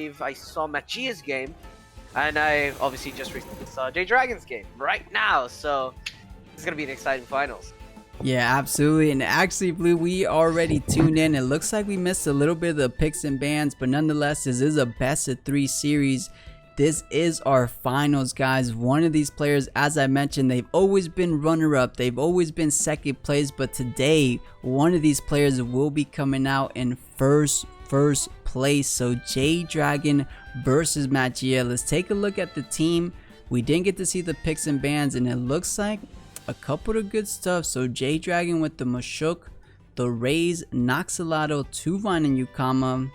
believe I saw Mattgia's game, and I obviously just recently saw J-Dragon's game right now, so this is going to be an exciting finals. Yeah, absolutely. And actually, Blue, we already tuned in. It looks like we missed a little bit of the picks and bans, but nonetheless, this is a best of 3 series. This is our finals, guys. One of these players, as I mentioned, they've always been runner-up. They've always been second place, but today, one of these players will be coming out in first place. So J-Dragon versus Mattgia. Let's take a look at the team. We didn't get to see the picks and bans, and it looks like a couple of good stuff. So J-Dragon with the Mashuk, the Raze, Noxalato, Tuvine, and Yukama.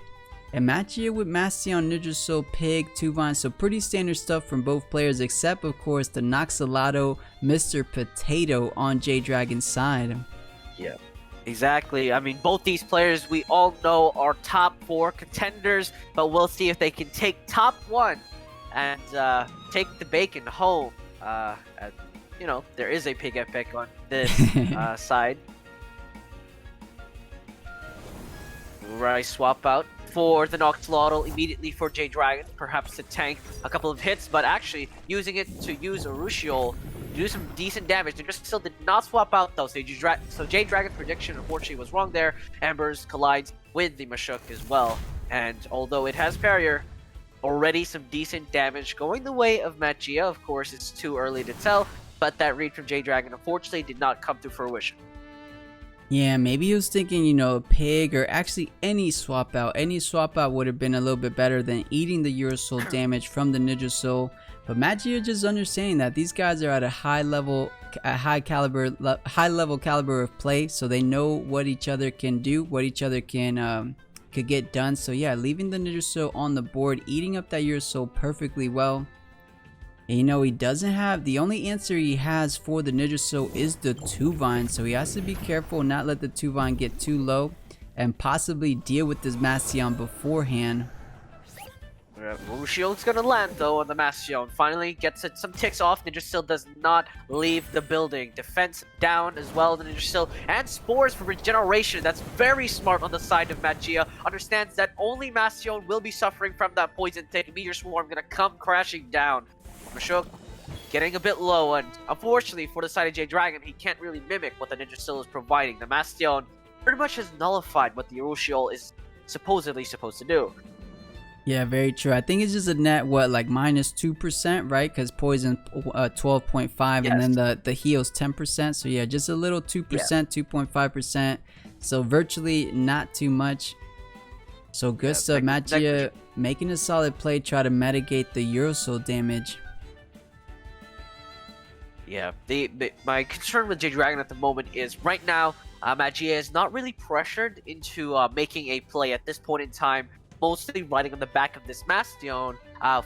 And Mattgia with Mastion, Ninjasoul, Pig, Tuvine. So pretty standard stuff from both players, except of course the Noxalato, Mr. Potato on J-Dragon's side. Yeah, exactly. I mean, both these players we all know are top 4 contenders, but we'll see if they can take top 1 and take the bacon home. You know, there is a pig epic on this side. Right, swap out for the Noxalato immediately for J-Dragon, perhaps to tank a couple of hits, but actually using it to use Urushiol to do some decent damage. They just still did not swap out though, so J-Dragon's prediction unfortunately was wrong there. Embers collides with the Mashuk as well, and although it has Barrier, already some decent damage going the way of Mattgia. Of course, it's too early to tell, but that read from J-Dragon unfortunately did not come to fruition. Yeah, maybe he was thinking, you know, a pig or actually any swap out. Any swap out would have been a little bit better than eating the Eurosoul damage from the Ninjasoul. But Mattgia just understanding that these guys are at a high level caliber of play, so they know what each other can do, what each other can could get done. So yeah, leaving the Ninjasoul on the board, eating up that Eurosoul perfectly well. And you know, he doesn't have, the only answer he has for the Ninjasoul is the Tuvine, so he has to be careful not let the Tuvine get too low and possibly deal with this Mastion beforehand. Urushio's gonna land though on the Mastion. Finally gets it some ticks off. Ninjasoul does not leave the building. Defense down as well. The Ninjasoul and spores for regeneration. That's very smart on the side of Mattgia. Understands that only Mastion will be suffering from that poison tick. Meteor Swarm gonna come crashing down. Mashuk getting a bit low, and unfortunately for the side of J-Dragon, he can't really mimic what the Ninjasoul is providing. The Mastion pretty much has nullified what the Urushiol is supposedly supposed to do. Yeah, very true. I think it's just a net, what, like minus 2%, right? Because poison 12.5, yes. And then the heal's 10%. So yeah, just a little 2%, yeah. 2.5%. So virtually not too much. So good stuff. Mattgia making a solid play, try to mitigate the Eurosoul damage. Yeah, my concern with J-Dragon at the moment is right now, Mattgia is not really pressured into making a play at this point in time, mostly riding on the back of this Mastion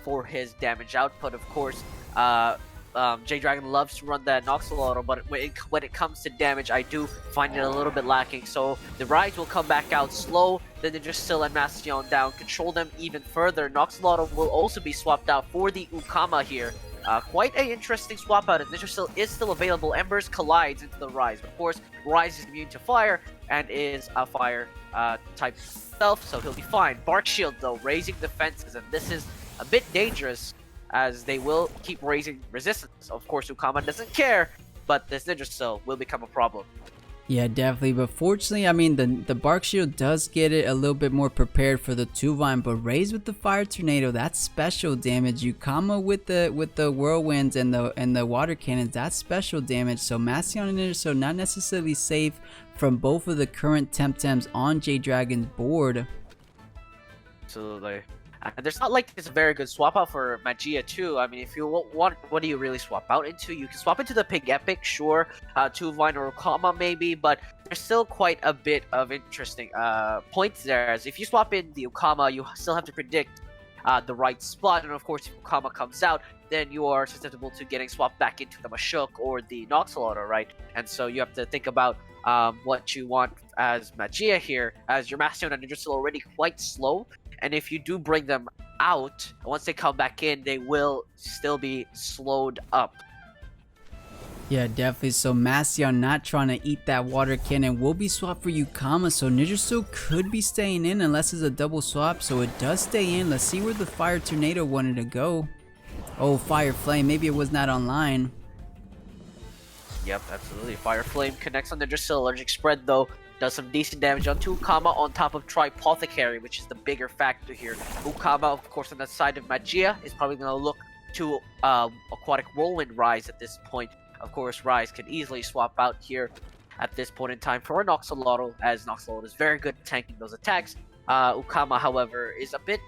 for his damage output. Of course, J-Dragon loves to run that Noxalato, but when it comes to damage, I do find it a little bit lacking. So the Rise will come back out slow, then Ninjasoul and Mastion down, control them even further. Noxalato will also be swapped out for the Ukama here. Quite an interesting swap out, and Ninjasoul is still available. Embers collides into the Rise. Of course, Rise is immune to fire and is a fire type self, so he'll be fine. Bark Shield though, raising defenses, and this is a bit dangerous as they will keep raising resistance. Of course, Ukama doesn't care, but this Ninjasoul will become a problem. Yeah, definitely. But fortunately, I mean, the Bark Shield does get it a little bit more prepared for the Tuvine, but Raze with the Fire Tornado, that's special damage. Ukama with the Whirlwinds and the Water Cannons, that's special damage. So Mastion and Ninjasoul not necessarily safe from both of the current Temtems on J-Dragon's board. Absolutely. And there's not like it's a very good swap out for Mattgia too. I mean, if you want, what do you really swap out into? You can swap into the Pig Epic, sure, Tuvine or Ukama maybe, but there's still quite a bit of interesting points there. As if you swap in the Ukama, you still have to predict the right spot, and of course, if Ukama comes out, then you are susceptible to getting swapped back into the Mashuk or the Noxalato, right? And so you have to think about what you want as Mattgia here, as your Mastion and Ninjasoul already quite slow. And if you do bring them out, once they come back in, they will still be slowed up. Yeah, definitely. So Mattgia not trying to eat that water cannon will be swapped for Ukama. So Ninja could be staying in unless it's a double swap. So it does stay in. Let's see where the fire tornado wanted to go. Oh, fire flame. Maybe it was not online. Yep, absolutely. Fire Flame connects on Ninja allergic spread though. Does some decent damage on Ukama on top of Tripothecary, which is the bigger factor here. Ukama, of course, on the side of Mattgia is probably going to look to Aquatic Whirlwind Rise at this point. Of course, Rise can easily swap out here at this point in time for a Noxolotl, as Noxolotl is very good at tanking those attacks. Ukama, however, is a bit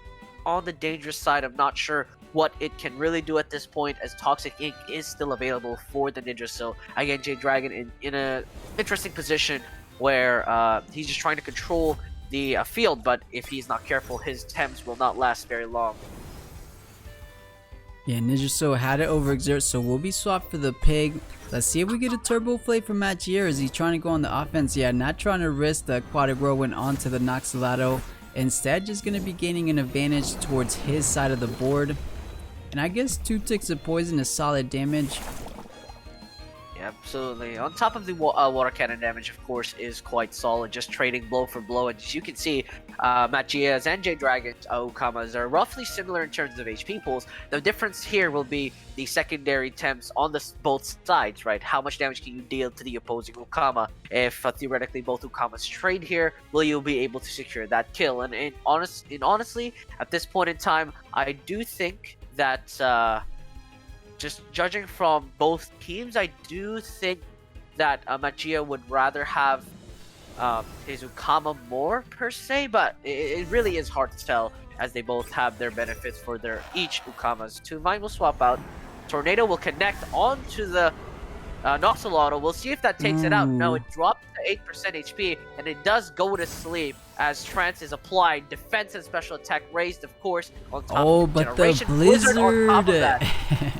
on the dangerous side. I'm not sure what it can really do at this point, as Toxic Ink is still available for the Ninja. So again, Jade Dragon in a interesting position where he's just trying to control the field, but if he's not careful, his Temps will not last very long. Yeah, Ninja had to overexert, so we'll be swapped for the pig. Let's see if we get a Turbo Flame from Mattgia. Is he trying to go on the offense? Yeah, not trying to risk the Aquatic Whirlwind onto the Noxolotl. Instead, just going to be gaining an advantage towards his side of the board. And I guess 2 ticks of poison is solid damage. Yeah, absolutely. On top of the water cannon damage, of course, is quite solid. Just trading blow for blow. And as you can see, Mattgia's and Jade Dragon's Ukama's are roughly similar in terms of HP pools. The difference here will be the secondary temps on both sides, right? How much damage can you deal to the opposing Ukama? If theoretically both Ukamas trade here, will you be able to secure that kill? And honestly, at this point in time, I do think that just judging from both teams, I do think that Mattgia would rather have his Ukama more per se, but it really is hard to tell, as they both have their benefits for their each Ukamas. 2 Vine will swap out. Tornado will connect onto the Noxolotl. We'll see if that takes it out. No, it dropped to 8% HP, and it does go to sleep as Trance is applied. Defense and special attack raised, of course, on top of but Generation the Blizzard on top of that.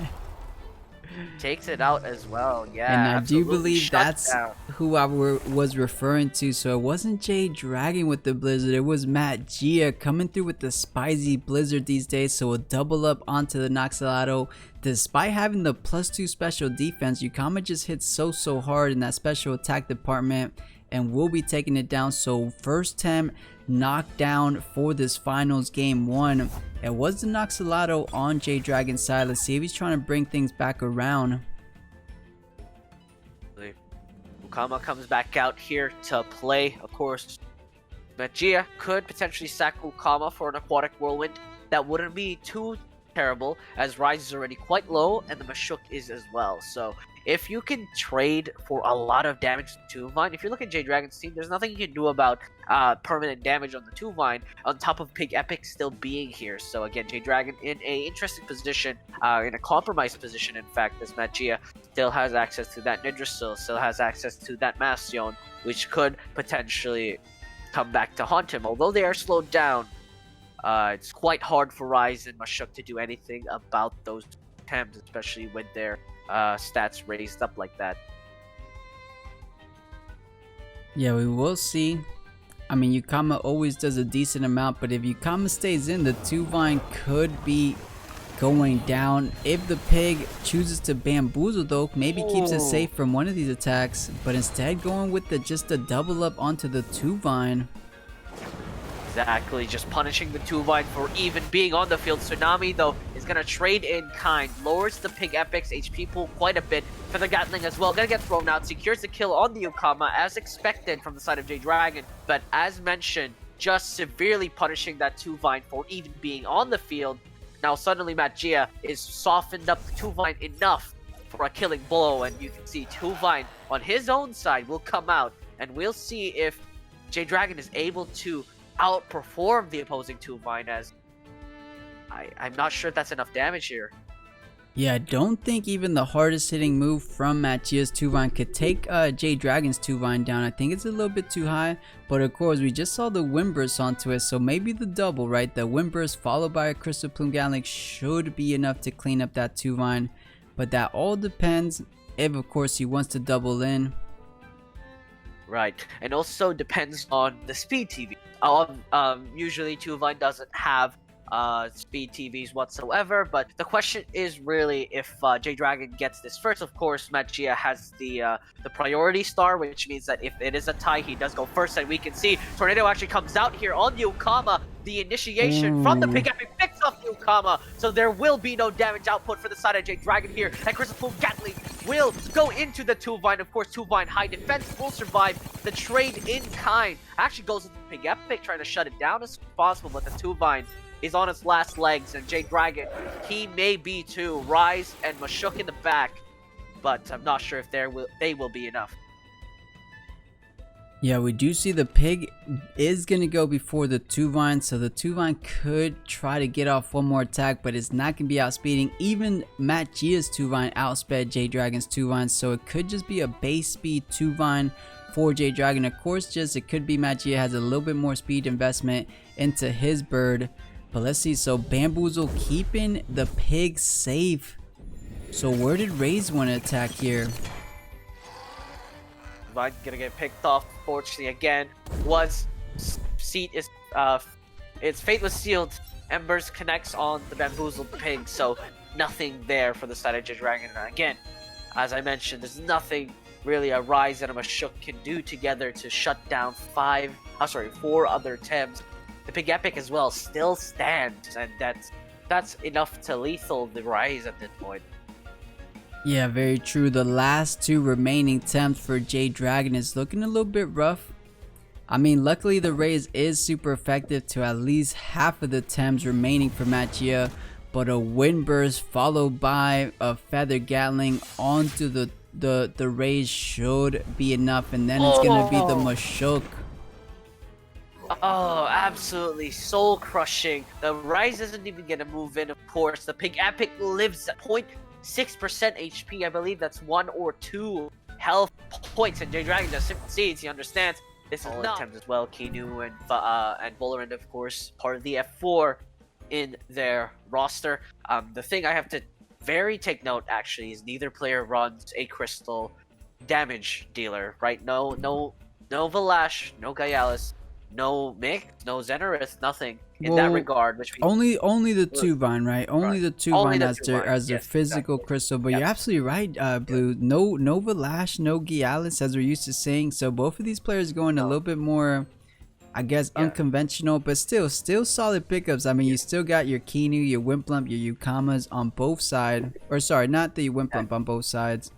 Takes it out as well. Yeah, and I do believe Shut that's down. who I was referring to. So it wasn't Jade Dragon with the Blizzard, it was Mattgia coming through with the spicy Blizzard these days. So a double up onto the Noxolotl. Despite having the +2 special defense, Ukama just hits so hard in that special attack department, and will be taking it down. So first Tem knockdown for this finals game 1. It was the Noxolotl on Jade Dragon's side. Let's see if he's trying to bring things back around. Ukama comes back out here to play. Of course, Mattgia could potentially sack Ukama for an Aquatic Whirlwind. That wouldn't be too terrible, as Rise is already quite low and the Mashuk is as well. So if you can trade for a lot of damage to 2-Vine, if you look at Jade Dragon's team, there's nothing you can do about permanent damage on the 2-Vine, on top of Pig Epic still being here. So again, Jade Dragon in a interesting position, in a compromised position, in fact, as Mattgia still has access to that Ninja still has access to that Bastion, which could potentially come back to haunt him. Although they are slowed down, it's quite hard for Rise and Mashuk to do anything about those Temps, especially with their stats raised up like that. Yeah, we will see. I mean, Ukama always does a decent amount, but if Ukama stays in, the 2-Vine could be going down. If the pig chooses to bamboozle though, maybe keeps it safe from one of these attacks, but instead going with just a double up onto the 2-Vine. Exactly, just punishing the 2-Vine for even being on the field. Tsunami, though, is going to trade in kind. Lowers the Pig Epic's HP pool quite a bit. For the Gatling as well, going to get thrown out. Secures the kill on the Ukama, as expected from the side of Jade Dragon. But as mentioned, just severely punishing that 2-Vine for even being on the field. Now suddenly Mattgia is softened up the 2-Vine enough for a killing blow. And you can see 2-Vine on his own side will come out. And we'll see if Jade Dragon is able to outperform the opposing 2-Vine, as I'm not sure if that's enough damage here. Yeah, I don't think even the hardest hitting move from Mattgia's 2-Vine could take Jade Dragon's 2-Vine down. I think it's a little bit too high, but of course we just saw the Wind Burst onto it, so maybe the double, right? The Wind Burst followed by a Crystal Plume Gatling should be enough to clean up that 2-Vine, but that all depends if of course he wants to double in. Right, and also depends on the speed TV. Usually 2-Vine doesn't have speed TVs whatsoever. But the question is really if J-Dragon gets this first. Of course, Mattgia has the priority star, which means that if it is a tie, he does go first. And we can see Tornado actually comes out here on Yukama. The initiation from the Pig Epic picks up Yukama, so there will be no damage output for the side of J-Dragon here. And Crystal Pool Gatling will go into the Two-Vine. Of course, Two-Vine high defense will survive the trade in kind. Actually goes into the Pig Epic, trying to shut it down as possible, but the Two-Vine is on its last legs, and J-Dragon, he may be too. Rise and Mashuk in the back, but I'm not sure if they will be enough. Yeah, we do see the Pig is going to go before the Two-Vine, so the Two-Vine could try to get off one more attack, but it's not going to be outspeeding. Even Mattgia's Two-Vine outsped J-Dragon's Two-Vine, so it could just be a base speed Two-Vine for J-Dragon. Of course, just it could be Mattgia has a little bit more speed investment into his bird, but let's see. So Bamboozle keeping the Pig safe. So where did Raze want to attack here? Vine gonna get picked off, fortunately again. Seat is its fate was sealed. Embers connects on the Bamboozled Pig, so nothing there for the side of J-Dragon. And again, as I mentioned, there's nothing really a Rise and a Mashuk can do together to shut down 4 other Tems. The Pig Epic as well still stands, and that's enough to lethal the Rise at this point. Yeah, very true. The last 2 remaining Tems for J-Dragon is looking a little bit rough. I mean, luckily the Raze is super effective to at least half of the Tems remaining for Mattgia, but a Windburst followed by a Feather Gatling onto the Raze should be enough, and then it's gonna be the Mashuk. Oh, absolutely soul crushing. The Rise isn't even gonna move in, of course. The Pig Epic lives at 0.6% HP. I believe that's 1 or 2 health points, and J-Dragon just simply sees, he understands this is not attempt as well. Kinu and Volerand, of course, part of the F4 in their roster. The thing I have to take note actually is neither player runs a crystal damage dealer, right? No Valash, no Gaialis, no Mick, no Xenarith, nothing in that regard. Which only the Two-Vine, right? Only the Two-Vine as a physical exactly. crystal. But you're absolutely right, Blue. No Valash, no Gaialis, as we're used to saying. So both of these players going a little bit more, I guess, unconventional, but still solid pickups. I mean, you still got your Kinu, your Wimplump, your Yukamas on both sides. Or sorry, not the Wimplump on both sides.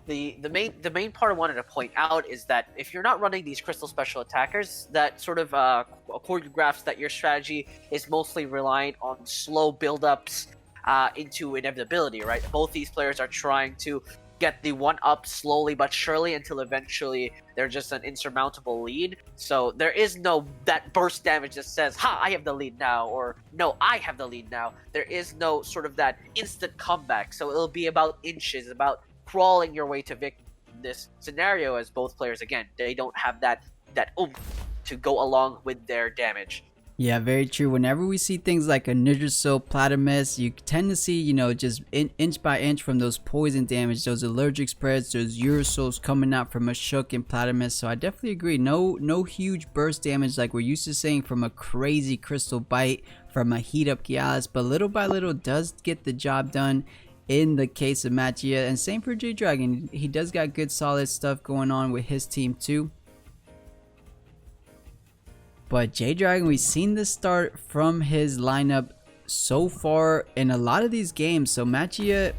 The main part I wanted to point out is that if you're not running these crystal special attackers, that sort of choreographs that your strategy is mostly reliant on slow build-ups into inevitability, right? Both these players are trying to get the 1-up slowly but surely until eventually they're just an insurmountable lead. So there is no that burst damage that says, ha, I have the lead now, or no, I have the lead now. There is no sort of that instant comeback. So it'll be about inches, about crawling your way to victory in this scenario, as both players, again, they don't have that oomph to go along with their damage. Yeah, very true. Whenever we see things like a Nidrasil, Platamus, you tend to see, you know, just inch by inch from those poison damage, those allergic spreads, those Ursols coming out from a Mashuk and Platamus. So I definitely agree. No huge burst damage like we're used to seeing from a crazy Crystal Bite, from a Heat Up Gyalis, but little by little does get the job done in the case of Mattgia, and same for J-Dragon. He does got good solid stuff going on with his team too. But J-Dragon, we've seen this start from his lineup so far in a lot of these games, so Mattgia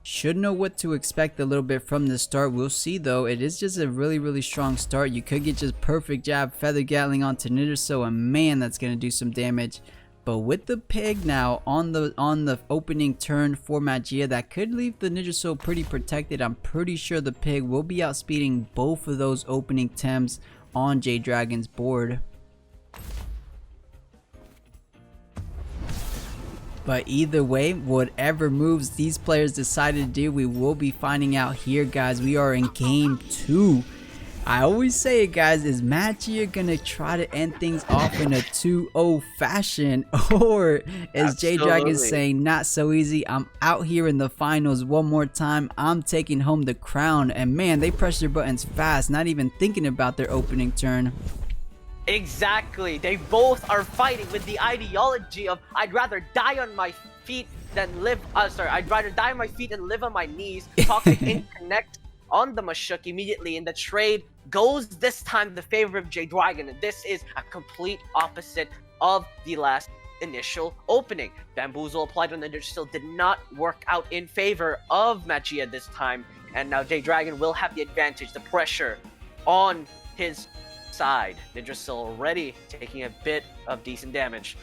should know what to expect a little bit from the start. We'll see though. It is just a really strong start. You could get just perfect jab, Feather Gatling onto Nidrasil, and man, that's gonna do some damage. But with the Pig now on the opening turn for Mattgia, that could leave the Nidrasil pretty protected. I'm pretty sure the Pig will be outspeeding both of those opening Tems on J-Dragon's board. But either way, whatever moves these players decided to do, we will be finding out here, guys. We are in game 2. I always say it, guys, is Mattgia gonna try to end things off in a 2-0 fashion, or is J-Dragon saying not so easy, I'm out here in the finals one more time, I'm taking home the crown? And man, they press their buttons fast, not even thinking about their opening turn. Exactly. They both are fighting with the ideology of I'd rather die on my feet than live. I'd rather die on my feet and live on my knees. Toxic Ink connect on the Mashuk immediately, and the trade goes this time in the favor of J-Dragon, and this is a complete opposite of the last initial opening. Bamboozle applied on the Ninja still did not work out in favor of Mattgia this time, and now J-Dragon will have the advantage, the pressure on his side. Ninja still already taking a bit of decent damage.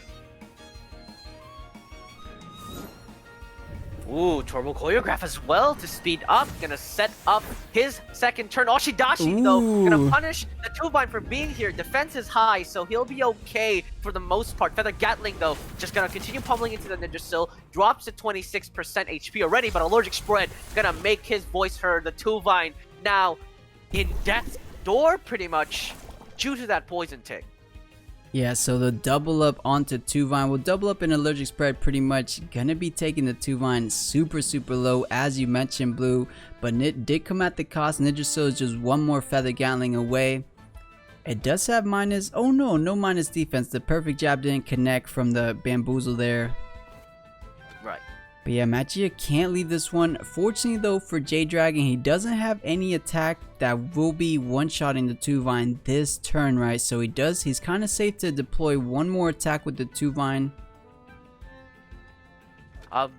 Ooh, Turbo Choreograph as well to speed up. Gonna set up his second turn. Oshidashi, though, gonna punish the Tuvine for being here. Defense is high, so he'll be okay for the most part. Feather Gatling, though, just gonna continue pummeling into the Ninja Still. Drops to 26% HP already, but Allergic Spread gonna make his voice heard. The Tuvine now in death's door, pretty much, due to that poison tick. Yeah, so the double up onto Tuvine will double up in Allergic Spread pretty much. Gonna be taking the Tuvine super low, as you mentioned, Blue. But it did come at the cost. Ninja Still is just one more Feather Gatling away. It does have minus. Oh no, no minus defense. The perfect jab didn't connect from the Bamboozle there. Right. But yeah, Mattgia can't leave this one. Fortunately though for J-Dragon, he doesn't have any attack that will be one-shotting the Tuvine this turn, right? So he's kind of safe to deploy one more attack with the Tuvine.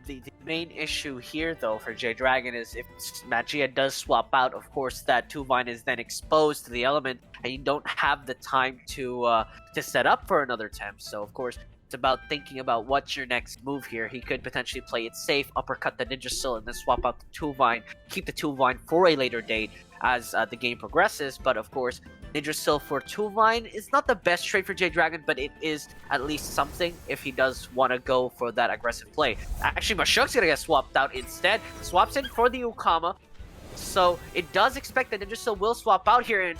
The main issue here though for J-Dragon is if Mattgia does swap out, of course that Tuvine is then exposed to the element and you don't have the time to set up for another temp. So of course it's about thinking about what's your next move here. He could potentially play it safe, uppercut the Ninja Still, and then swap out the Tuvine, keep the Tuvine for a later date as the game progresses. But of course, Ninja Still for Tuvine is not the best trade for J-Dragon, but it is at least something if he does want to go for that aggressive play. Actually, Mashuk's gonna get swapped out instead. Swaps in for the Ukama. So it does expect that Ninja Still will swap out here, and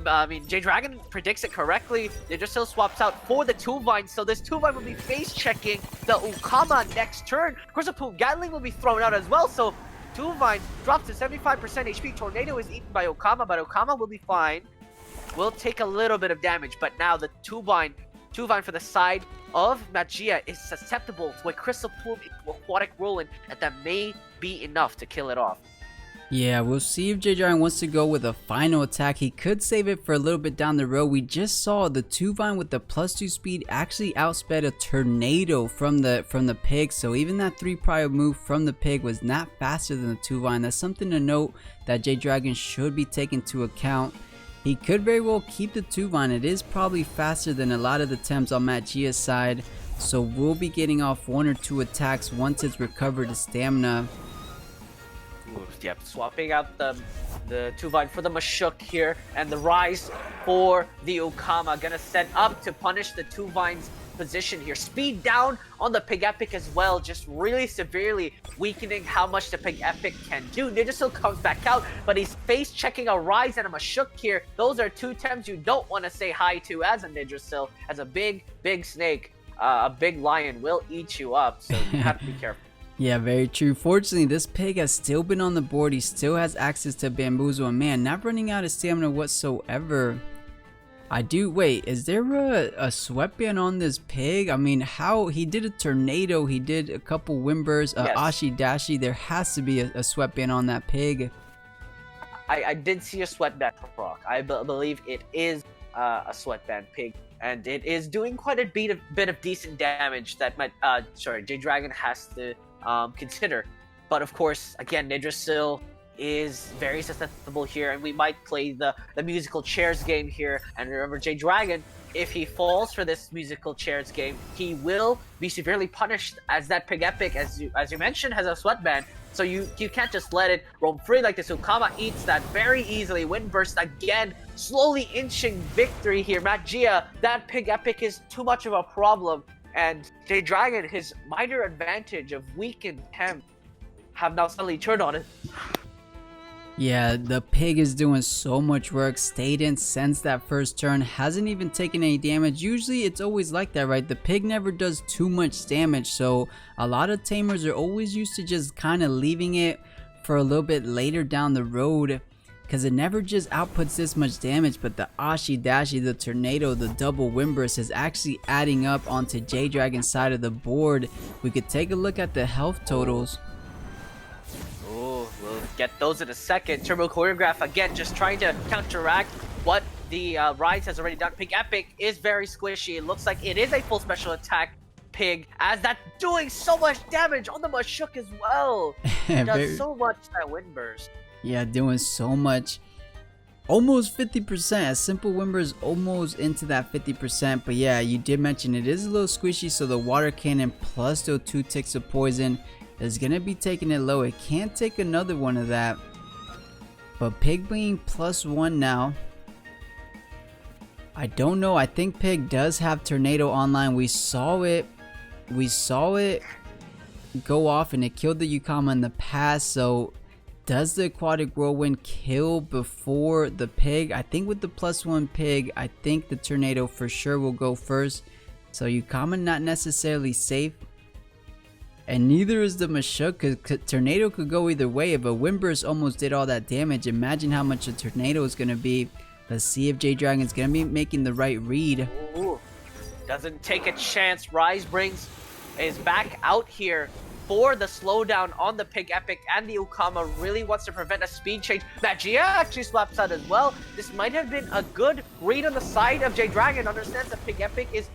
I mean, J-Dragon predicts it correctly. Ninja Still swaps out for the Tuvine, so this Tuvine will be face-checking the Ukama next turn. Of course, the Gatling will be thrown out as well, so Tuvine drops to 75% HP. Tornado is eaten by Ukama, but Ukama will be fine. Will take a little bit of damage, but now the Tuvine for the side of Mattgia is susceptible to a Crystal Plume into Aquatic Whirlwind, and that may be enough to kill it off. Yeah, we'll see if J-Dragon wants to go with a final attack. He could save it for a little bit down the road. We just saw the Tuvine with the +2 speed actually outsped a Tornado from the Pig. So even that 3 prior move from the Pig was not faster than the Tuvine. That's something to note that J-Dragon should be taken into account. He could very well keep the Tuvine. It is probably faster than a lot of the attempts on Mattgia's side. So we'll be getting off 1 or 2 attacks once it's recovered its stamina. Yep, swapping out the Tuvine for the Mashuk here, and the Rise for the Ukama. Gonna set up to punish the Tuvine's position here. Speed down on the Pig Epic as well, just really severely weakening how much the Pig Epic can do. Ninja Still comes back out, but he's face checking a Rise and a Mashuk here. Those are 2 temps you don't want to say hi to as a Ninja Still. As a big snake, a big lion will eat you up, so you have to be careful. Yeah, very true. Fortunately, this Pig has still been on the board. He still has access to Bamboozle, and man, not running out of stamina whatsoever. Wait, is there a sweatband on this Pig? I mean, how he did a Tornado, he did a couple wind bursts, Yes. Ashidashi. There has to be a sweatband on that Pig. I did see a sweatband proc. I believe it is a sweatband Pig, and it is doing quite a bit of decent damage that J-Dragon has to consider. But of course, again, Ninja Still is very susceptible here, and we might play the musical chairs game here. And remember, J-Dragon, if he falls for this musical chairs game, he will be severely punished, as that Pig Epic, as you mentioned, has a sweatband. So you can't just let it roam free like this. Ukama eats that very easily. Wind Burst again, slowly inching victory here. Mattgia, that Pig Epic is too much of a problem. And J-Dragon, his minor advantage of weakened temp, have now suddenly turned on it. Yeah, the Pig is doing so much work. Stayed in since that first turn, hasn't even taken any damage. Usually it's always like that, right? The Pig never does too much damage, so a lot of Tamers are always used to just kind of leaving it for a little bit later down the road. because it never just outputs this much damage, but the Ashi Dashi, the Tornado, the double Windburst is actually adding up onto J-Dragon's side of the board. We could take a look at the health totals. Oh, we'll get those in a second. Turbo Choreograph again, just trying to counteract what the Rise has already done. Pig Epic is very squishy. It looks like it is a full special attack Pig, as that's doing so much damage on the Mashuk as well. It does so much that Windburst. Yeah, doing so much. Almost 50%. A simple Windburst almost into that 50%. But yeah, you did mention it is a little squishy, so the Water Cannon plus those 2 ticks of poison is going to be taking it low. It can't take another one of that. But Pig being +1 now. I don't know. I think Pig does have Tornado online. We saw it go off and it killed the Yukama in the past. So does the Aquatic Whirlwind kill before the Pig? I think with the +1 Pig, I think the Tornado for sure will go first. So Yukama not necessarily safe. And neither is the Mashuk, because Tornado could go either way. If a Windburst almost did all that damage, imagine how much a Tornado is going to be. Let's see if J-Dragon is going to be making the right read. Ooh, doesn't take a chance. Rise is back out here for the slowdown on the Pig Epic, and the Ukama really wants to prevent a speed change. Mattgia actually swaps out as well. This might have been a good read on the side of J-Dragon. Understands that Pig Epic has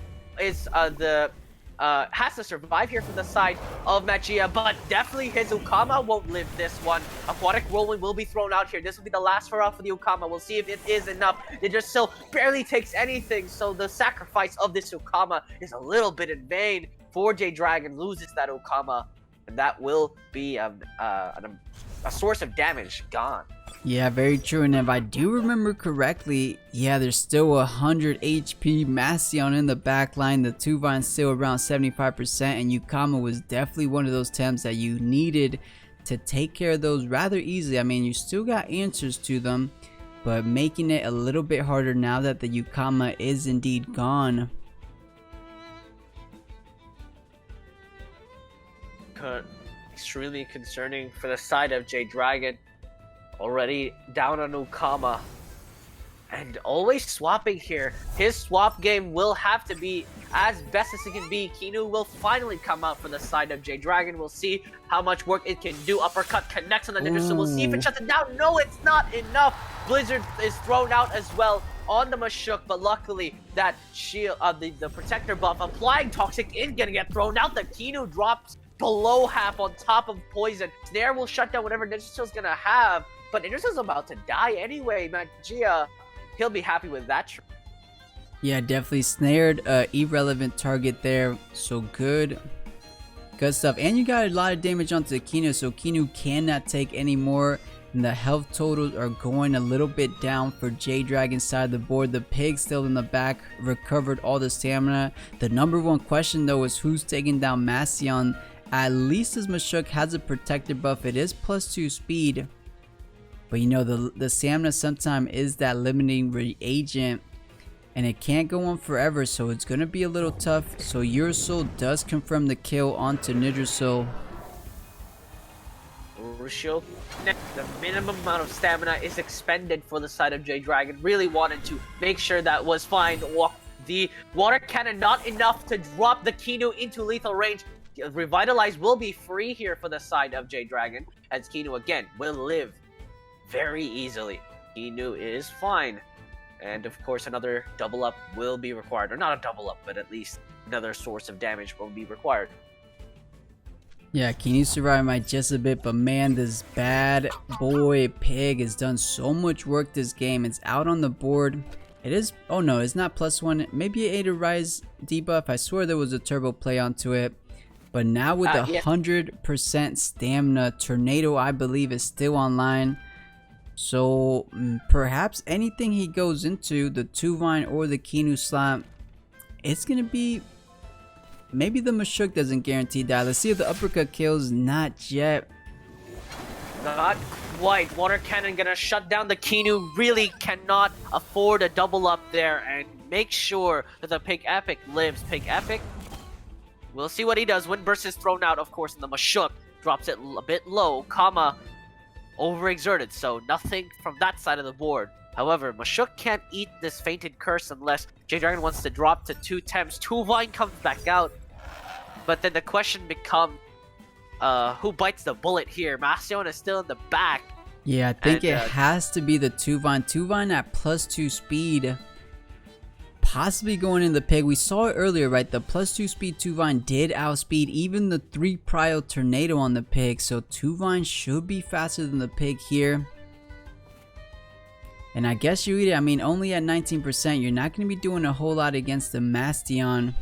to survive here from the side of Mattgia, but definitely his Ukama won't live this one. Aquatic Whirlwind will be thrown out here. This will be the last hurrah for the Ukama. We'll see if it is enough. It just still barely takes anything, so the sacrifice of this Ukama is a little bit in vain. For J-Dragon loses that Ukama, and that will be a source of damage gone. Yeah, very true. And if I do remember correctly, yeah, there's still 100 HP Mattgia in the back line. The 2-Vine's still around 75%, and Yukama was definitely one of those temps that you needed to take care of those rather easily. I mean, you still got answers to them, but making it a little bit harder now that the Yukama is indeed gone. Extremely concerning for the side of J-Dragon. Already down on Ukama. And always swapping here. His swap game will have to be as best as it can be. Kinu will finally come out for the side of J-Dragon. We'll see how much work it can do. Uppercut connects on the Ninja, so we'll see if it shuts it down. No, it's not enough. Blizzard is thrown out as well on the Mashuk, but luckily that shield, the protector buff applying Toxic is gonna get thrown out. The Kinu drops below half on top of poison. Snare will shut down whatever Ninja Steel's gonna have, but Ninja Steel's about to die anyway. Mattgia, he'll be happy with that. Yeah, definitely snared irrelevant target there. So good stuff. And you got a lot of damage onto Kinu, so Kinu cannot take any more. And the health totals are going a little bit down for J-Dragon's side of the board. The Pig still in the back, recovered all the stamina. The number one question though is who's taking down Mattgia. At least as Mashuk has a protected buff, it is +2 speed. But you know, the stamina sometimes is that limiting reagent, and it can't go on forever, so it's going to be a little tough. So Ursul does confirm the kill onto Nidrasil. Ursul, the minimum amount of stamina is expended for the side of J-Dragon. Really wanted to make sure that was fine. The water cannon not enough to drop the Kinu into lethal range. Revitalize will be free here for the side of J-Dragon, as Kinu again will live very easily. Kinu is fine. And of course another double up will be required. Or not a double up, but at least another source of damage will be required. Yeah, Kinu survived by just a bit, but man, this bad boy Pig has done so much work this game. It's out on the board. It is, oh no, it's not +1. Maybe it ate a Rise debuff. I swear there was a turbo play onto it. But now with 100% stamina, Tornado I believe is still online. So perhaps anything he goes into, the 2-Vine or the Kinu slot, it's going to be, maybe the Mashuk doesn't guarantee that. Let's see if the uppercut kills. Not yet. Not quite. Water Cannon gonna shut down the Kinu. Really cannot afford a double up there, and make sure that the Pig Epic lives. Pig Epic, we'll see what he does. Windburst is thrown out, of course, and the Mashuk drops it a bit low. Kama overexerted, so nothing from that side of the board. However, Mashuk can't eat this Fainted Curse unless J-Dragon wants to drop to 2 Temps. 2 Vine comes back out, but then the question becomes, who bites the bullet here? Mastion is still in the back. Yeah, I think it has to be the 2 Vine. 2 Vine at +2 speed. Possibly going in the pig. We saw it earlier, right? The +2 speed 2 Vine did outspeed even the 3 Prio Tornado on the pig. So 2 Vine should be faster than the pig here. And I guess you eat it. I mean, only at 19%. You're not going to be doing a whole lot against the Mastion.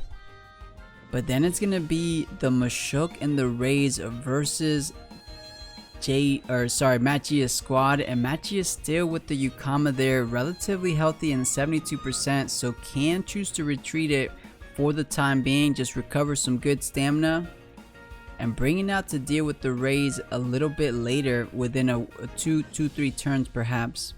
But then it's going to be the Mashuk and the Rays versus Mattgia's squad. And Mattgia still with the Yukama there, relatively healthy and 72%. So can choose to retreat it for the time being. Just recover some good stamina. And bring it out to deal with the Rays a little bit later within a 2-3 turns perhaps.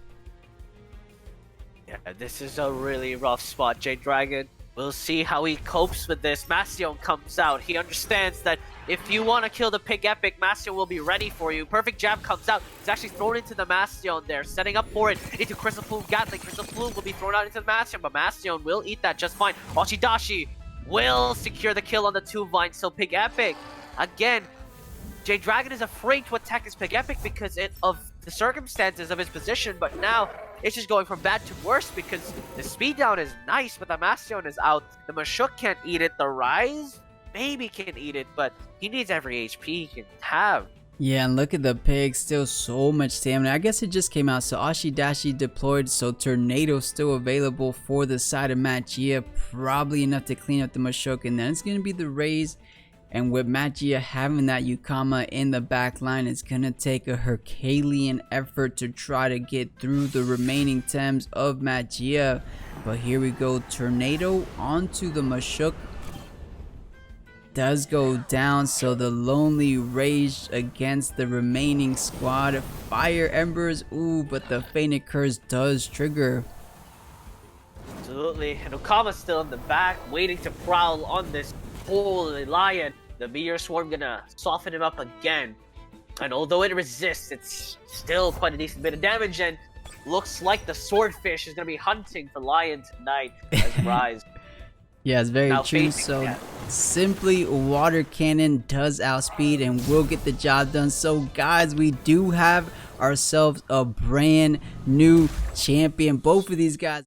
Yeah, this is a really rough spot, J-Dragon. We'll see how he copes with this. Mastion comes out. He understands that if you want to kill the Pig Epic, Mastion will be ready for you. Perfect Jab comes out. He's actually thrown into the Mastion there, setting up for it into Crystal Plume Gatling. Crystal Plume will be thrown out into the Mastion, but Mastion will eat that just fine. Oshidashi will secure the kill on the 2 Vine. So Pig Epic, again, J-Dragon is afraid to attack his Pig Epic because of the circumstances of his position, but now it's just going from bad to worse because the speed down is nice, but the Mastion is out. The Mashuk can't eat it. The Rise maybe can eat it, but he needs every HP he can have. Yeah, and look at the pig, still so much stamina. I guess it just came out, so Oshidashi deployed, so Tornado still available for the side of Mattgia, probably enough to clean up the Mashuk, and then it's going to be the Rays. And with Mattgia having that Yukama in the back line, it's going to take a Herculean effort to try to get through the remaining Tems of Mattgia. But here we go, Tornado onto the Mashuk. Does go down, so the Lonely Rage against the remaining squad. Fire Embers, ooh, but the Fainted Curse does trigger. Absolutely, and Okama's still in the back, waiting to prowl on this holy lion. The Meteor Swarm gonna soften him up again. And although it resists, it's still quite a decent bit of damage, and looks like the Swordfish is gonna be hunting for Lion tonight as Rise. Yeah, it's very true. So simply Water Cannon does outspeed and will get the job done. So guys, we do have ourselves a brand new champion. Both of these guys